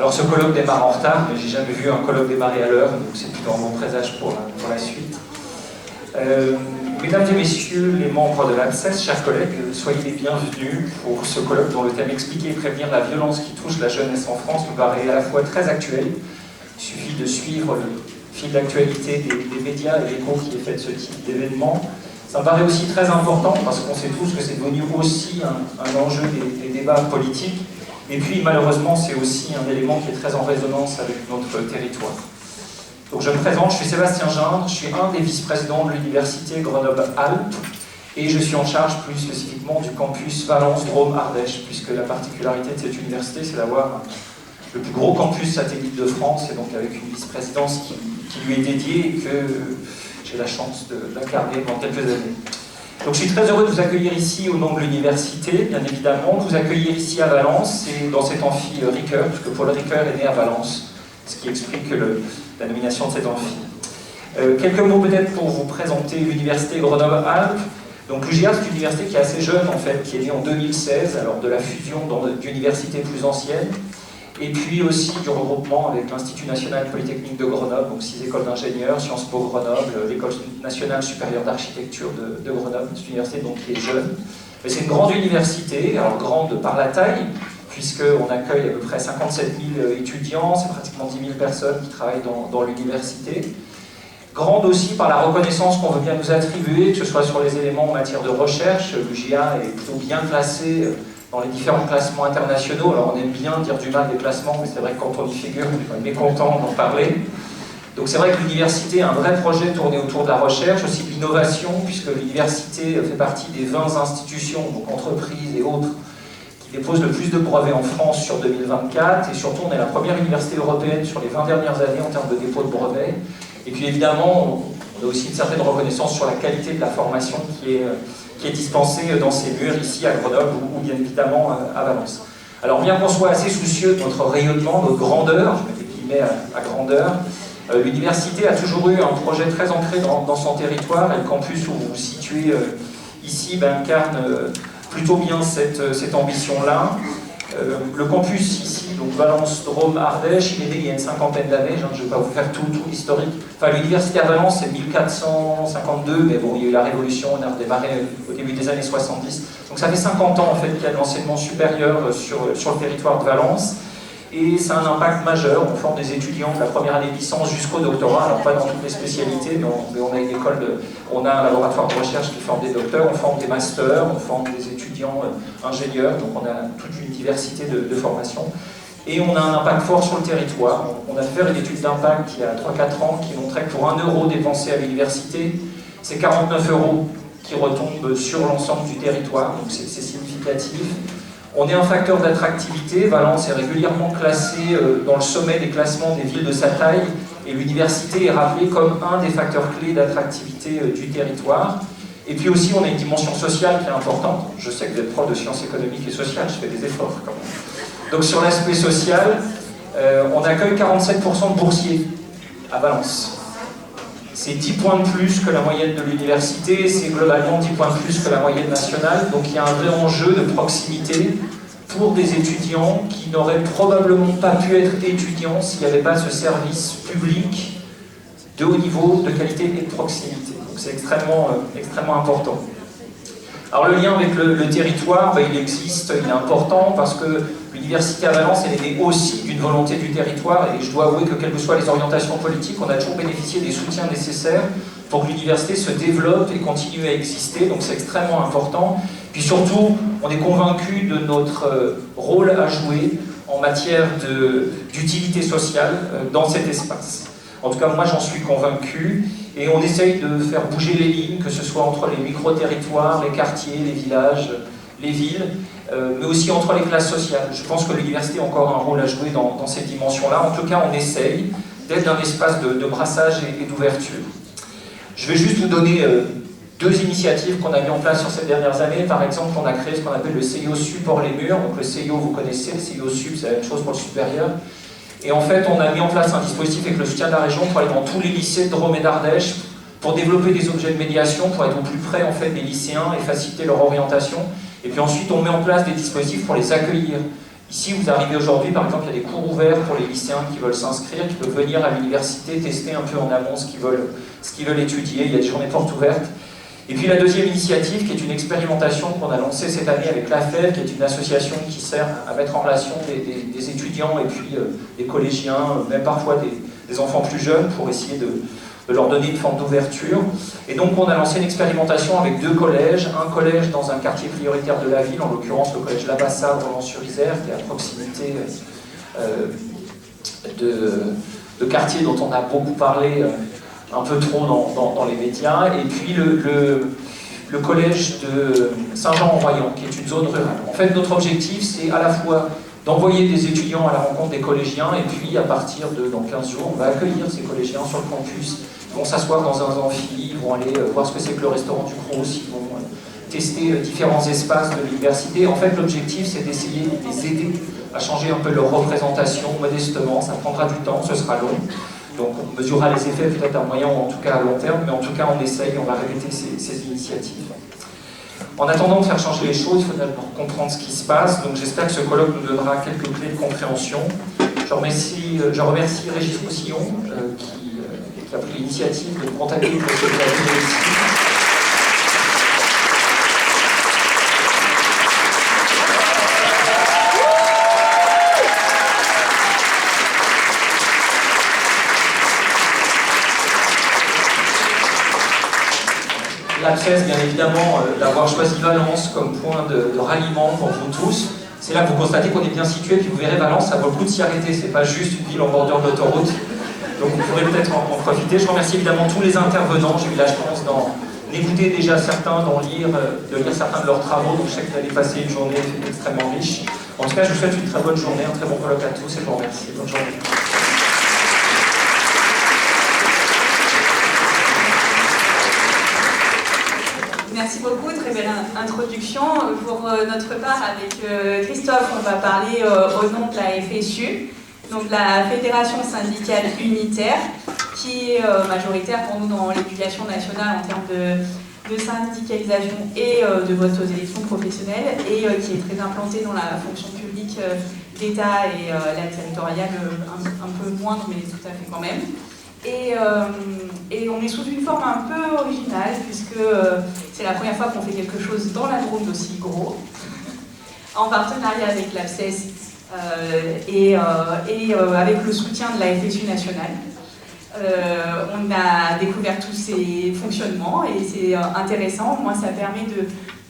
Alors ce colloque démarre en retard, mais j'ai jamais vu un colloque démarrer à l'heure, donc c'est plutôt un bon présage pour la suite. Mesdames et messieurs les membres de l'APSES, chers collègues, soyez les bienvenus pour ce colloque dont le thème expliquer et prévenir la violence qui touche la jeunesse en France me paraît à la fois très actuel. Il suffit de suivre le fil d'actualité des médias et l'écho qui est fait de ce type d'événement. Ça me paraît aussi très important parce qu'on sait tous que c'est devenu aussi un enjeu des débats politiques. Et puis malheureusement, c'est aussi un élément qui est très en résonance avec notre territoire. Donc je me présente, je suis Sébastien Gindre, je suis un des vice-présidents de l'université Grenoble-Alpes et je suis en charge plus spécifiquement du campus Valence-Drôme-Ardèche, puisque la particularité de cette université, c'est d'avoir le plus gros campus satellite de France, et donc avec une vice-présidence qui lui est dédiée et que j'ai la chance de l'incarner pendant quelques années. Donc je suis très heureux de vous accueillir ici au nom de l'université, bien évidemment, de vous accueillir ici à Valence et dans cet amphi Ricoeur, puisque Paul Ricoeur est né à Valence, ce qui explique la nomination de cet amphi. Quelques mots peut-être pour vous présenter l'université Grenoble-Alpes. Donc l'UGA, c'est une université qui est assez jeune en fait, qui est née en 2016, alors de la fusion d'universités plus anciennes, et puis aussi du regroupement avec l'Institut national polytechnique de Grenoble, donc 6 écoles d'ingénieurs, Sciences Po Grenoble, l'École nationale supérieure d'architecture de Grenoble, c'est une université donc, qui est jeune. Mais c'est une grande université, alors grande par la taille, puisqu'on accueille à peu près 57 000 étudiants, c'est pratiquement 10 000 personnes qui travaillent dans l'université. Grande aussi par la reconnaissance qu'on veut bien nous attribuer, que ce soit sur les éléments en matière de recherche. L'UGA est plutôt bien classé dans les différents classements internationaux. Alors on aime bien dire du mal des classements, mais c'est vrai que quand on y figure, on est mécontent d'en parler. Donc c'est vrai que l'université a un vrai projet tourné autour de la recherche, aussi de l'innovation, puisque l'université fait partie des 20 institutions, donc entreprises et autres, qui déposent le plus de brevets en France sur 2024. Et surtout, on est la première université européenne sur les 20 dernières années en termes de dépôt de brevets. Et puis évidemment, on a aussi une certaine reconnaissance sur la qualité de la formation qui est dispensée dans ces murs, ici à Grenoble ou bien évidemment à Valence. Alors bien qu'on soit assez soucieux de notre rayonnement, notre grandeur, je mets des guillemets à grandeur, l'université a toujours eu un projet très ancré dans son territoire, et le campus où vous vous situez ici incarne plutôt bien cette ambition-là. Le campus ici, donc Valence, Drôme, Ardèche, il est né il y a une cinquantaine d'années, je ne vais pas vous faire tout l'historique. Enfin, l'université à Valence, c'est 1452, mais bon, il y a eu la Révolution, on a redémarré au début des années 70. Donc ça fait 50 ans en fait qu'il y a de l'enseignement supérieur sur le territoire de Valence. Et ça a un impact majeur, on forme des étudiants de la première année de licence jusqu'au doctorat, alors pas dans toutes les spécialités, mais on a une école, on a un laboratoire de recherche qui forme des docteurs, on forme des masters, on forme des étudiants ingénieurs, donc on a toute une diversité de formations. Et on a un impact fort sur le territoire. On a fait une étude d'impact il y a 3-4 ans qui montrait que pour 1 euro dépensé à l'université, c'est 49 € qui retombent sur l'ensemble du territoire, donc c'est significatif. On est un facteur d'attractivité. Valence est régulièrement classé dans le sommet des classements des villes de sa taille, et l'université est rappelée comme un des facteurs clés d'attractivité du territoire. Et puis aussi, on a une dimension sociale qui est importante. Je sais que vous êtes prof de sciences économiques et sociales, je fais des efforts quand même. Donc sur l'aspect social, on accueille 47% de boursiers à Valence. C'est 10 points de plus que la moyenne de l'université, c'est globalement 10 points de plus que la moyenne nationale, donc il y a un vrai enjeu de proximité pour des étudiants qui n'auraient probablement pas pu être étudiants s'il n'y avait pas ce service public de haut niveau, de qualité et de proximité. Donc c'est extrêmement important. Alors le lien avec le territoire, il existe, il est important parce que l'université à Valence, elle est née aussi d'une volonté du territoire, et je dois avouer que quelles que soient les orientations politiques, on a toujours bénéficié des soutiens nécessaires pour que l'université se développe et continue à exister, donc c'est extrêmement important. Puis surtout, on est convaincu de notre rôle à jouer en matière d'utilité sociale dans cet espace. En tout cas, moi j'en suis convaincu, et on essaye de faire bouger les lignes, que ce soit entre les micro-territoires, les quartiers, les villages, les villes, mais aussi entre les classes sociales. Je pense que l'université a encore un rôle à jouer dans ces dimensions-là. En tout cas, on essaye d'être un espace de brassage et d'ouverture. Je vais juste vous donner 2 initiatives qu'on a mis en place sur ces dernières années. Par exemple, on a créé ce qu'on appelle le CIO Support les Murs. Donc le CIO, vous connaissez, le CIO Sup, c'est la même chose pour le supérieur. Et en fait, on a mis en place un dispositif avec le soutien de la région pour aller dans tous les lycées de Drôme et d'Ardèche, pour développer des objets de médiation, pour être au plus près en fait, des lycéens et faciliter leur orientation. Et puis ensuite, on met en place des dispositifs pour les accueillir Ici, vous arrivez aujourd'hui, par exemple, il y a des cours ouverts pour les lycéens qui veulent s'inscrire, qui peuvent venir à l'université, tester un peu en amont ce qu'ils veulent étudier. Il y a des journées portes ouvertes. Et puis la deuxième initiative, qui est une expérimentation qu'on a lancée cette année avec l'AFEV, qui est une association qui sert à mettre en relation des étudiants et puis des collégiens, même parfois des enfants plus jeunes, pour essayer de leur donner une forme d'ouverture. Et donc on a lancé une expérimentation avec 2 collèges, un collège dans un quartier prioritaire de la ville, en l'occurrence le collège Labassade, Romans-sur-Isère, qui est à proximité de quartiers dont on a beaucoup parlé un peu trop dans les médias, et puis le collège de Saint-Jean-en-Royans, qui est une zone rurale. En fait, notre objectif, c'est à la fois d'envoyer des étudiants à la rencontre des collégiens, et puis à partir dans 15 jours, on va accueillir ces collégiens sur le campus. Ils vont s'asseoir dans un amphi, ils vont aller voir ce que c'est que le restaurant du Crous, ils vont tester différents espaces de l'université. En fait, l'objectif, c'est d'essayer de les aider à changer un peu leur représentation modestement. Ça prendra du temps, ce sera long. Donc on mesurera les effets peut-être à moyen ou en tout cas à long terme, mais en tout cas on essaye, on va répéter ces initiatives. En attendant de faire changer les choses, il faut d'abord comprendre ce qui se passe, donc j'espère que ce colloque nous donnera quelques clés de compréhension. Je remercie Régis Roussillon qui a pris l'initiative de me contacter pour ce colloque ici. L'APSES, bien évidemment, d'avoir choisi Valence comme point de ralliement pour vous tous. C'est là que vous constatez qu'on est bien situé, puis vous verrez Valence, ça vaut le coup de s'y arrêter, c'est pas juste une ville en bordure de l'autoroute. Donc vous pourrez peut-être en profiter. Je remercie évidemment tous les intervenants, j'ai eu la chance d'en écouter déjà certains, de lire certains de leurs travaux, donc je sais que vous allez passer une journée extrêmement riche. En tout cas, je vous souhaite une très bonne journée, un très bon colloque à tous, et je vous remercie. Bonne journée. Merci beaucoup, très belle introduction. Pour notre part, avec Christophe, on va parler au nom de la FSU, donc la Fédération syndicale unitaire, qui est majoritaire pour nous dans l'éducation nationale en termes de syndicalisation et de vote aux élections professionnelles, et qui est très implantée dans la fonction publique d'État et la territoriale un peu moindre, mais tout à fait quand même. Et on est sous une forme un peu originale, puisque c'est la première fois qu'on fait quelque chose dans la Drôme d'aussi gros, en partenariat avec l'APSES et avec le soutien de la FSU nationale. On a découvert tous ces fonctionnements et c'est intéressant. Moi, ça permet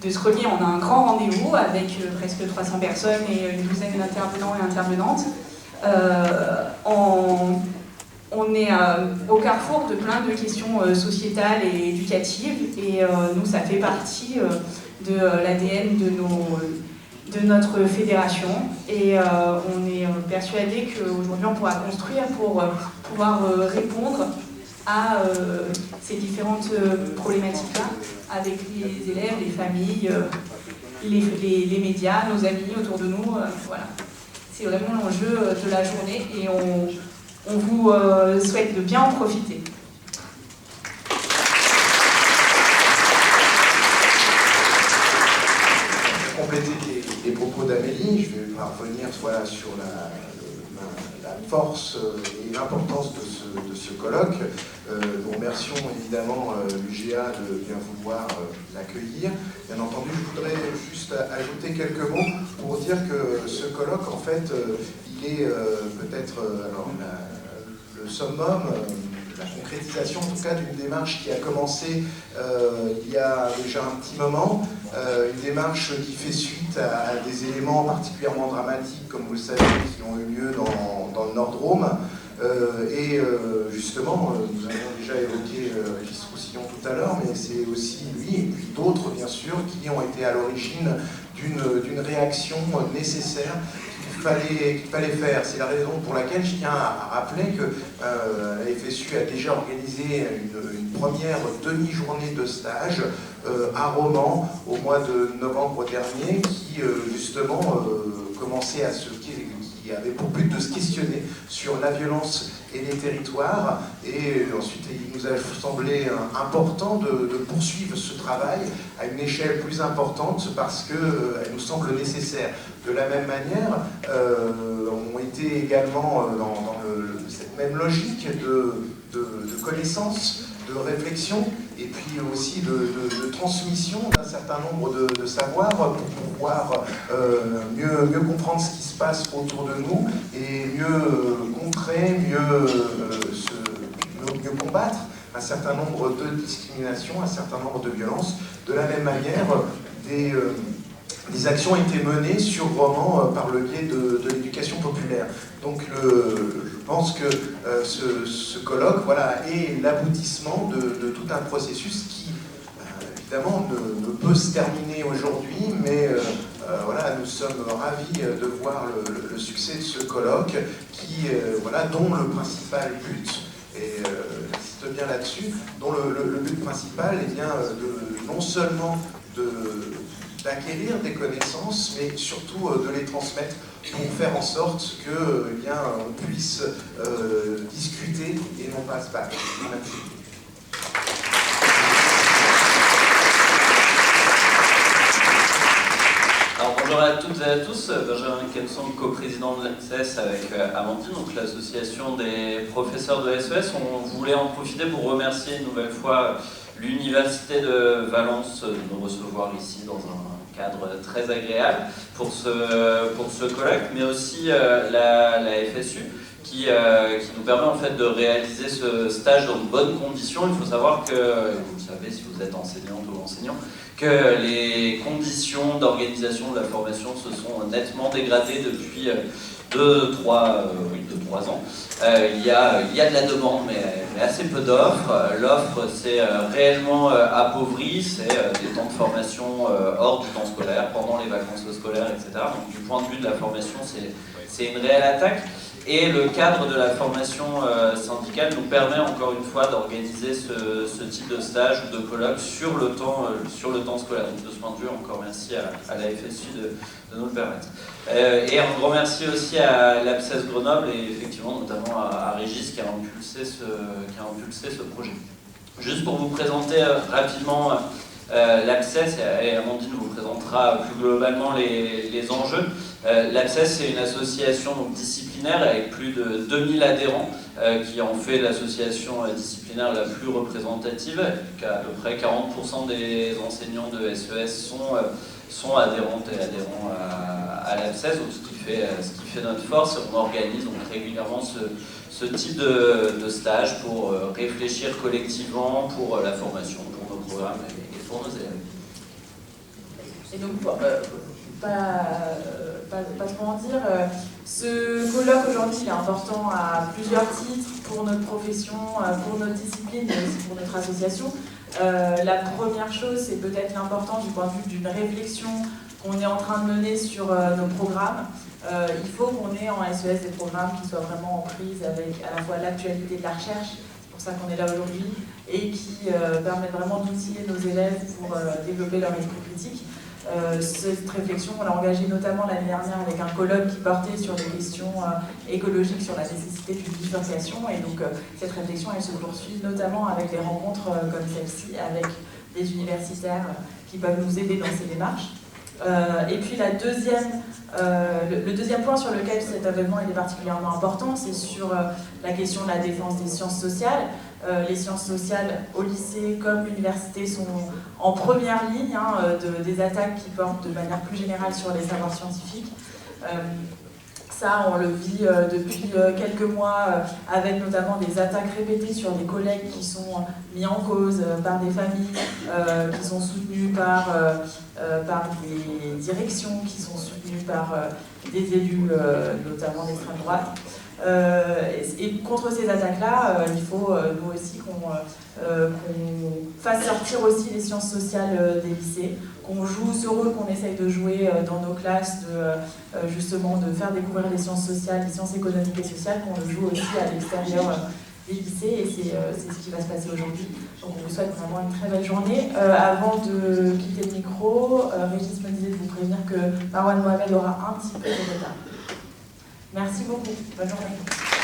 de se relier. On a un grand rendez-vous avec presque 300 personnes et une douzaine d'intervenants et intervenantes. On est au carrefour de plein de questions sociétales et éducatives, et nous, ça fait partie de l'ADN de notre fédération, et on est persuadé qu'aujourd'hui on pourra construire pour pouvoir répondre à ces différentes problématiques-là avec les élèves, les familles, les médias, nos amis autour de nous. Voilà. C'est vraiment l'enjeu de la journée, et on vous souhaite de bien en profiter. Pour compléter les propos d'Amélie, je vais revenir sur la force et l'importance de ce colloque. Nous remercions évidemment l'UGA de bien vouloir l'accueillir. Bien entendu, je voudrais juste ajouter quelques mots pour dire que ce colloque, en fait, il est peut-être le summum, la concrétisation en tout cas d'une démarche qui a commencé il y a déjà un petit moment, une démarche qui fait suite à des éléments particulièrement dramatiques, comme vous le savez, qui ont eu lieu dans le Nord-Drôme. Justement, nous avons déjà évoqué Régis Roussillon tout à l'heure, mais c'est aussi lui et puis d'autres, bien sûr, qui ont été à l'origine d'une réaction nécessaire qu'il fallait faire. C'est la raison pour laquelle je tiens à rappeler que la FSU a déjà organisé une première demi-journée de stage à Romans au mois de novembre dernier, qui justement commençait qui avait pour but de se questionner sur la violence et les territoires. Et ensuite, il nous a semblé important de poursuivre ce travail à une échelle plus importante parce qu'elle nous semble nécessaire. De la même manière, ont été également dans cette même logique de connaissance, de réflexion et puis aussi de transmission d'un certain nombre de savoirs pour pouvoir mieux comprendre ce qui se passe autour de nous et mieux contrer, mieux combattre un certain nombre de discriminations, un certain nombre de violences. De la même manière, des actions ont été menées sûrement par le biais de l'éducation populaire. Donc je pense que ce colloque est l'aboutissement de tout un processus qui, évidemment, ne peut se terminer aujourd'hui, mais nous sommes ravis de voir le succès de ce colloque dont le principal but, et j'insiste bien là-dessus, dont le but principal est bien non seulement d'acquérir des connaissances, mais surtout de les transmettre pour faire en sorte que, on puisse discuter et non pas se battre. Merci. Alors bonjour à toutes et à tous, Benjamin Kemson, coprésident de l'ACCES avec Amandine, donc l'association des professeurs de SES. On voulait en profiter pour remercier une nouvelle fois l'Université de Valence de nous recevoir ici dans un cadre très agréable pour ce colloque, mais aussi la FSU qui nous permet en fait de réaliser ce stage dans de bonnes conditions. Il faut savoir que, vous le savez si vous êtes enseignante ou enseignant, que les conditions d'organisation de la formation se sont nettement dégradées depuis 2-3 ans. Il y a de la demande, mais assez peu d'offres. L'offre s'est réellement appauvrie, c'est des temps de formation hors du temps scolaire, pendant les vacances scolaires, etc. Donc du point de vue de la formation, c'est une réelle attaque. Et le cadre de la formation syndicale nous permet encore une fois d'organiser ce type de stage ou de colloque sur le temps scolaire. Donc de ce point de vue, encore merci à la FSU de nous le permettre. Et un grand merci aussi à l'APCES Grenoble et effectivement notamment à Régis qui a impulsé ce projet. Juste pour vous présenter rapidement l'APCES, et Amandine vous présentera plus globalement les enjeux. L'APCES, c'est une association donc, disciplinaire avec plus de 2000 adhérents qui en fait l'association disciplinaire la plus représentative. À peu près 40% des enseignants de SES sont adhérentes et adhérents à l'APCES, donc ce qui fait notre force. On organise donc régulièrement ce type de stage pour réfléchir collectivement pour la formation, pour nos programmes et pour nos élèves. Et donc, pas trop en dire, ce colloque aujourd'hui il est important à plusieurs titres pour notre profession, pour notre discipline, mais aussi pour notre association. La première chose, c'est peut-être l'importance du point de vue d'une réflexion qu'on est en train de mener sur nos programmes. Il faut qu'on ait en SES des programmes qui soient vraiment en prise avec à la fois l'actualité de la recherche, c'est pour ça qu'on est là aujourd'hui, et qui permettent vraiment d'outiller nos élèves pour développer leur esprit critique. Cette réflexion, on l'a engagée notamment l'année dernière avec un colloque qui portait sur des questions écologiques, sur la nécessité d'une bifurcation. Et donc cette réflexion, elle se poursuit notamment avec des rencontres comme celle-ci, avec des universitaires qui peuvent nous aider dans ces démarches. Et puis le deuxième point sur lequel cet événement est particulièrement important, c'est sur la question de la défense des sciences sociales. Les sciences sociales au lycée comme l'université sont en première ligne des attaques qui portent de manière plus générale sur les savoirs scientifiques. Ça, on le vit depuis quelques mois avec notamment des attaques répétées sur des collègues qui sont mis en cause par des familles, qui sont soutenues par des directions, qui sont soutenues par des élus, notamment d'extrême droite. Et contre ces attaques-là, il faut nous aussi qu'on fasse sortir aussi les sciences sociales des lycées, qu'on joue ce rôle qu'on essaye de jouer dans nos classes, justement de faire découvrir les sciences sociales, les sciences économiques et sociales, qu'on le joue aussi à l'extérieur des lycées, et c'est ce qui va se passer aujourd'hui. Donc on vous souhaite vraiment une très belle journée. Avant de quitter le micro, Régis me disait de vous prévenir que Marwan Mohamed aura un petit peu de retard. Merci beaucoup. Bonne journée.